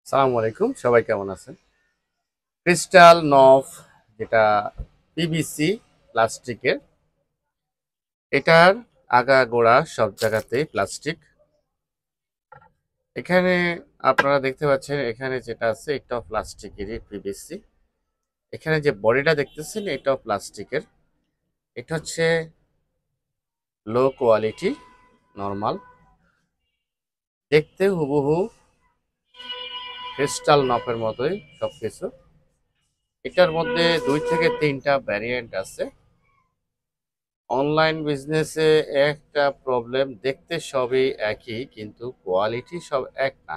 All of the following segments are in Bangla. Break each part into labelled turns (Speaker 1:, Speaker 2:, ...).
Speaker 1: সালামু আলাইকুম, সবাই কেমন আছেন? ক্রিস্টাল নফ, যেটা পিভিসি প্লাস্টিকের, এটার আগা গোড়া সব জায়গাতেই প্লাস্টিক। এখানে আপনারা দেখতে পাচ্ছেন, এখানে যেটা আছে এটাও প্লাস্টিকেরই, পিভিসি। এখানে যে বডিটা দেখতেছেন এটাও প্লাস্টিকের। এটা হচ্ছে লো কোয়ালিটি, নর্মাল, দেখতে হুবহু ক্রিস্টাল নফের মতোই সবকিছু। এটার মধ্যে 2 থেকে 3টা ভ্যারিয়েন্ট আছে। অনলাইন বিজনেসে একটা প্রবলেম, দেখতে সবই একই কিন্তু কোয়ালিটি সব এক না।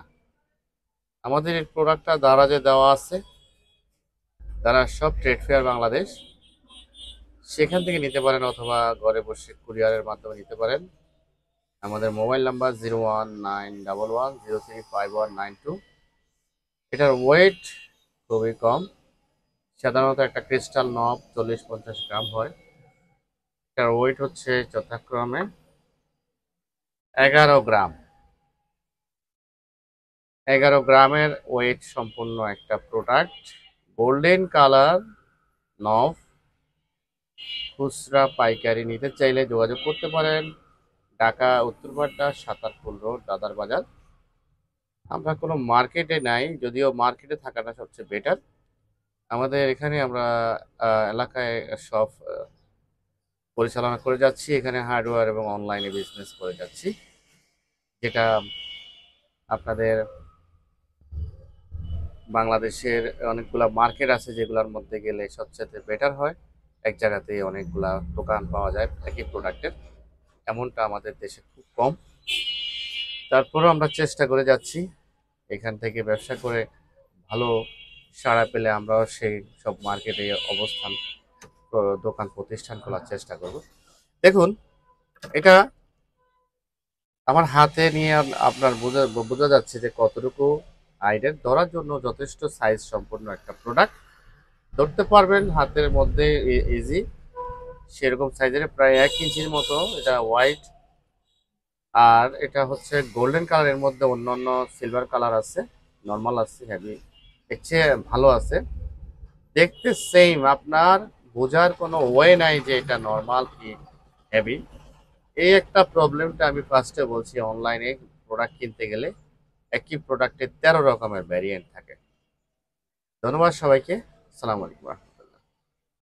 Speaker 1: আমাদের এই প্রোডাক্টটা দারাজে দেওয়া আছে, তারা সব ট্রেড ফেয়ার বাংলাদেশ, সেখান থেকে নিতে পারেন অথবা ঘরে বসে কুরিয়ারের মাধ্যমে নিতে পারেন। আমাদের মোবাইল নাম্বার 019111035192। এটার ওয়েট খুবই কম, সাধারণত একটা ক্রিস্টাল নব 40-50 গ্রাম হয়। এটার ওয়েট হচ্ছে যথাক্রমে 11 গ্রাম। 11 গ্রামের ওয়েট সম্পূর্ণ একটা প্রোডাক্ট। Golden colour নভ। খুচরা পাইকারি নিতে চাইলে যোগাযোগ করতে পারেন ঢাকা উত্তরপাড্ডা সাতারপুল রোড, দাদার বাজার। আমরা কোনো মার্কেটে নাই, যদিও মার্কেটে থাকাটা সবচেয়ে বেটার। আমাদের এখানে আমরা এলাকায় সব পরিচালনা করে যাচ্ছি, এখানে হার্ডওয়্যার এবং অনলাইনে বিজনেস করে যাচ্ছি, যেটা আপনাদের বাংলাদেশের অনেকগুলা মার্কেট আছে যেগুলোর মধ্যে গেলে সবচেয়ে বেটার হয়। এক জায়গাতেই অনেকগুলা দোকান পাওয়া যায় একই প্রোডাক্টের, এমনটা আমাদের দেশে খুব কম। তারপরেও আমরা চেষ্টা করে যাচ্ছি এখান থেকে ব্যবসা করে ভালো সাড়া পেলে আমরাও সেই সব মার্কেটে অবস্থান দোকান প্রতিষ্ঠান খোলার চেষ্টা করব। দেখুন, এটা আমার হাতে নিয়ে আপনার বোঝা বোঝা যাচ্ছে যে কতটুকু আইডের ধরার জন্য যথেষ্ট সাইজ সম্পন্ন একটা প্রোডাক্ট। ধরতে পারবেন হাতের মধ্যে ইজি, সেরকম সাইজের প্রায় 1 ইঞ্চির মতো। এটা হোয়াইট, আর এটা হচ্ছে গোল্ডেন কালারের মধ্যে অন্যান্য সিলভার কালার আছে, নর্মাল আছে, হেভি, এর চেয়ে ভালো আছে। দেখতে সেম, আপনার বোঝার কোনো ওয়ে নাই যে এটা নর্মাল কি হেভি। এই একটা প্রবলেমটা আমি ফার্স্টে বলছি, অনলাইনে প্রোডাক্ট কিনতে গেলে একই প্রোডাক্টের 13 রকমের ভ্যারিয়েন্ট থাকে। ধন্যবাদ সবাইকে, আসসালামু আলাইকুম।